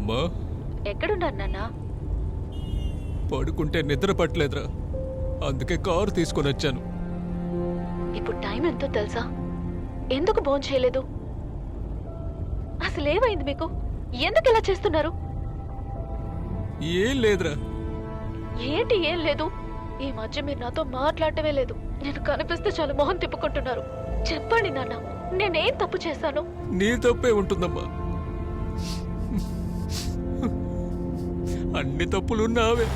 అమ్మా ఎక్కడున్నారు నాన్న? పడుకుంటే నిద్ర పట్టలేదురా, అందుకే కారు తీసుకొని వచ్చాను. ఇప్పుడు టైం ఎంతో తెలుసా? ఎందుకు భోంచేయలేదు? అసలు ఏమైంది మీకు? ఎందుకు ఇలా చేస్తున్నారు? ఏం లేదురా. ఏంటి ఏం లేదు? ఈ మధ్య మీరు నాతో మాట్లాడటమే లేదు. నేను కనిపిస్తే చాలా మొహం తిప్పుకుంటున్నారు. చెప్పండి నాన్న, నేనేం తప్పు చేశాను? నీ తప్పే ఉంటుందమ్మా. అన్ని తప్పులు నావే.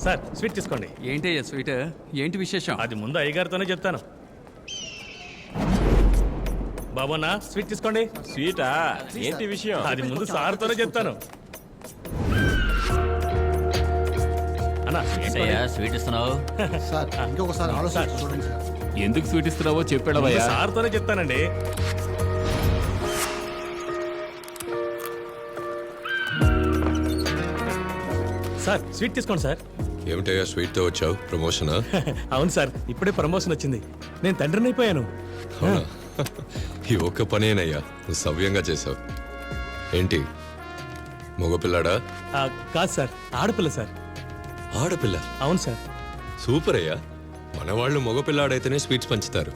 సార్ స్వీట్ తీసుకోండి. ఏంటి స్వీట్? ఏంటి విశేషం? అది ముందు అయ్యగారితోనే చెప్తాను. బాబున్నా స్వీట్ తీసుకోండి. స్వీటా? ఏంటి విషయం? అది ముందు సార్తోనే చెప్తాను. అన్నా స్వీట్ ఇస్తున్నావు? సార్ ఇంకొకసారి ఆలోచించి చూడండి సార్. ఎందుకు స్వీట్ ఇస్తున్నావో చెప్పాడవయ్యా. సార్తోనే చెప్తానండి. సార్ స్వీట్ తీసుకోండి సార్. ఏమిటయ్యా స్వీట్ తో వచ్చావు? ప్రమోషనా? అవును సార్, ఇప్పుడే ప్రమోషన్ వచ్చింది. నేను తండ్రిని అయిపోయాను. అవునా? ఈ ఒక్క పనేనయ్యా నువ్వు సవ్యంగా చేసావు. ఏంటి మగపిల్లాడా? కాదు సార్, ఆడపిల్ల సార్. ఆడపిల్ల? అవును సార్. సూపర్ అయ్యా. మన వాళ్ళు మగపిల్లాడైతేనే స్వీట్స్ పంచుతారు.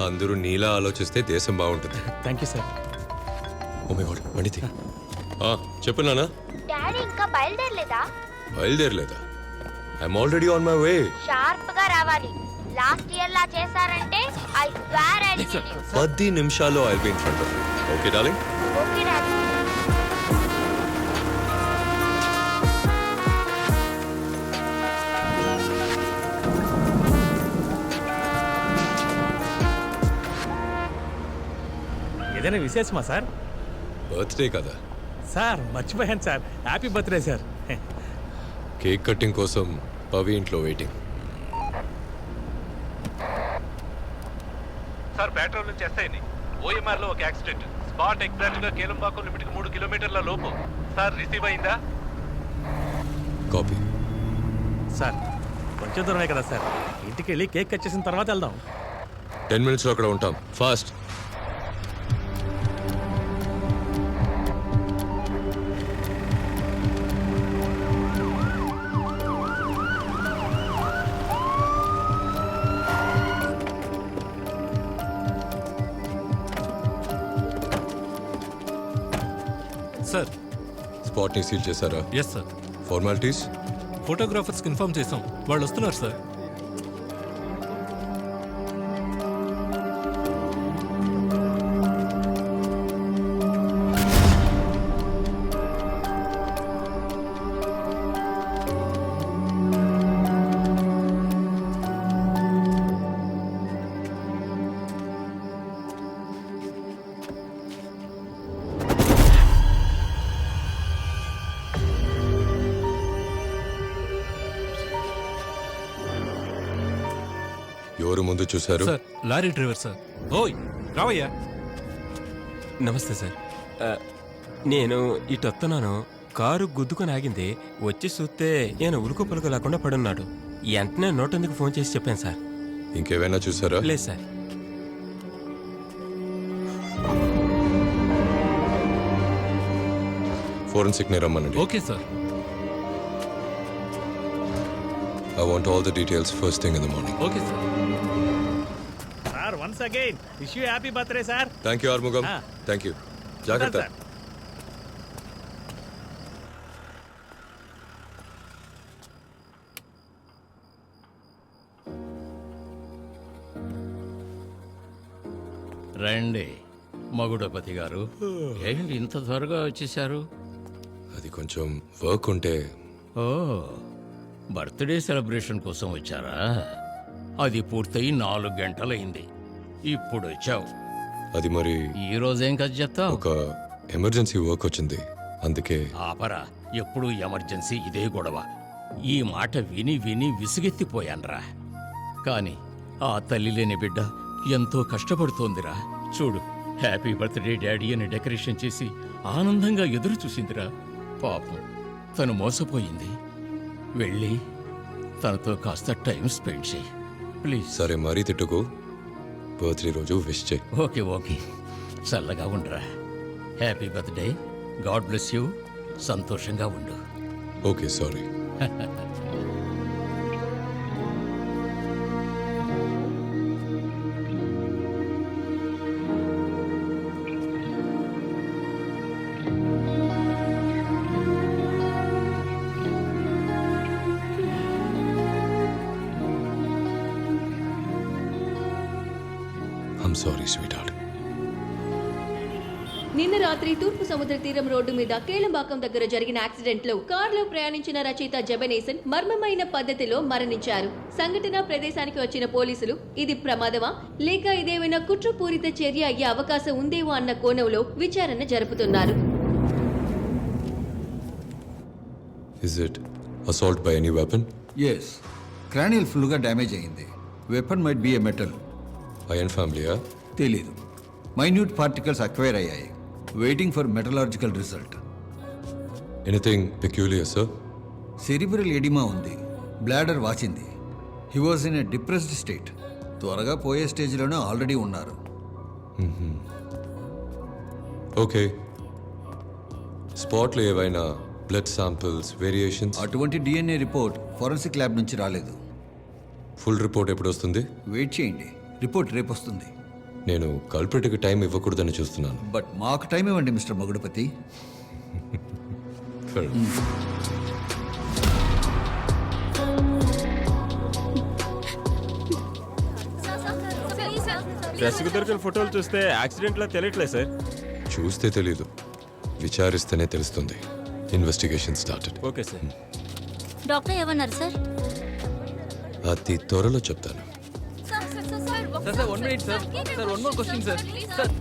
అందరూ నీలా ఆలోచిస్తే దేశం బాగుంటుంది. Thank you sir. Oh my God, వండితి. చెప్పు నాన్న. డాడీ ఇంకా బయలుదేరలేదా? బయలుదేరలేదా? I'm already on my way. Sharp గా రావాలి. లాస్ట్ ఇయర్ లా చేశారంటే I swear I will kill you. 10 నిమిషాల్లో I'll be in front of you. Okay darling? Okay daddy. ఏదైనా విశేషమా సార్? బర్త్డే కదా సార్, మర్చిపోయాను sir. Happy birthday sir. Cake cutting కోసం పవి ఇంట్లో వెయిటింగ్. సార్ పెట్రోల్ నుంచి ఎస్ఐని ఓఎంఆర్ లో ఒక యాక్సిడెంట్. స్పాట్ ఎగ్జాక్ట్ గా కేలంబాకం లిమిట్ 3 కిలోమీటర్ల లోపు. సార్ రిసీవ్ అయిందా? కాపీ. సార్ కొంచెం దూరమే కదా సార్, ఇంటికి వెళ్ళి కేక్ కట్ చేసిన తర్వాత వెళ్దాం. 10 minutes లో అక్కడ ఉంటాం. ఫాస్ట్. సార్, స్పాట్ ని సీల్ చేశారా? Yes sir. ఫార్మాలిటీస్? ఫోటోగ్రాఫర్స్కి ఇన్ఫార్మ్ చేసాం, వాళ్ళు వస్తున్నారు సార్. ఎవరు ముందు చూశారు? Sir lorry driver sir. ఓయ్ రావయ్యా. నమస్తే సార్. నేను ఇటు వస్తున్నాను, కారు గుద్దుకొని ఆగింది. వచ్చి చూస్తే నేను ఉలుకు పలుకు లేకుండా పడున్నాడు. వెంటనే నోటెందుకు ఫోన్ చేసి చెప్పాను సార్. ఇంకేమైనా చూసారా? లేదు సార్. ఫోరెన్సిక్ ని రమ్మనండి. Okay sir. I want all the details first thing in the morning. Okay sir. Sir once again wish you happy birthday sir. Thank you Arumugam. Thank you. జాగ్రత్త. సార్. రండి మగుడపతి గారు, ఏంటి ఇంత త్వరగా వచ్చేసారు? అది కొంచెం వర్క్ ఉంటే. ఓ, బర్త్డే సెలబ్రేషన్ కోసం వచ్చారా? అది పూర్తయి 4 గంటలైంది, ఇప్పుడు వచ్చావు. అది మరి ఈ రోజేం కథ చెప్తావు? ఒక ఎమర్జెన్సీ వర్క్ వచ్చింది, అందుకే. ఆపరా, ఎప్పుడు ఎమర్జెన్సీ ఇదే గొడవ. ఈ మాట విని విని విసుగెత్తిపోయాన్రా. కాని ఆ తల్లి లేని బిడ్డ ఎంతో కష్టపడుతోందిరా. చూడు, హ్యాపీ బర్త్డే డాడీ అని డెకరేషన్ చేసి ఆనందంగా ఎదురు చూసిందిరా. పాపం, తను మోసపోయింది. వెళ్ళి తనతో కాస్త టైం స్పెండ్ చేయి ప్లీజ్. సరే మరీ తిట్టుకు, బర్త్డే రోజు విష్ చేయి. ఓకే ఓకే, చల్లగా ఉండరా. Happy birthday, God bless you. సంతోషంగా ఉండు. Okay sorry. I'm sorry sweet heart. నిన్న రాత్రి తూర్పు సముద్ర తీరం రోడ్డు మీద కేళంబాకం దగ్గర జరిగిన యాక్సిడెంట్ లో కారులో ప్రయాణించిన రచయిత జబనేసన్ మర్మమైన పద్ధతిలో మరణించారు. సంఘటన ప్రదేశానికి వచ్చిన పోలీసులు ఇది ప్రమాదమా లేక ఇదేమైనా కుట్రపూరిత చర్య అయ్యే అవకాశం ఉందేమో అన్న కోణంలో విచారణ జరుపుతున్నారు. Is it assault by any weapon? Yes, cranial ఫుల్గా డ్యామేజ్ అయింది. Weapon might be a metal. అయన్ ఫ్యామిలీయా? తెలీదు. మైన్యూట్ పార్టికల్స్ అక్వైర్ అయ్యాయి. Waiting for metallurgical result. Anything peculiar sir? Cerebral oedema ఉంది, బ్లాడర్ వాచింది. He was in a depressed state. త్వరగా పోయే స్టేజ్లోనే ఆల్రెడీ ఉన్నారు. ఓకే. స్పాట్లో ఏవైనా బ్లడ్ శాంపిల్స్ వేరియేషన్స్? అటువంటి డిఎన్ఏ రిపోర్ట్ ఫోరెన్సిక్ ల్యాబ్ నుంచి రాలేదు. ఫుల్ రిపోర్ట్ ఎప్పుడు వస్తుంది? వెయిట్ చేయండి, రిపోర్ట్ రేపు వస్తుంది. నేను కల్ప్రిట్కి టైం ఇవ్వకూడదని చూస్తున్నాను. బట్ మాకు టైం ఇవ్వండి మిస్టర్ మగుడపతి. డ్రెస్కి దొరికిన ఫోటోలు చూస్తే యాక్సిడెంట్లా తెలియట్లేదు సార్. చూస్తే తెలీదు, విచారిస్తేనే తెలుస్తుంది. Investigation started. Okay sir. Doctor ఏమన్నారు సార్? అతి త్వరలో చెప్తాను. Sir 1 minute sir. Sir 1 more question sir. Sir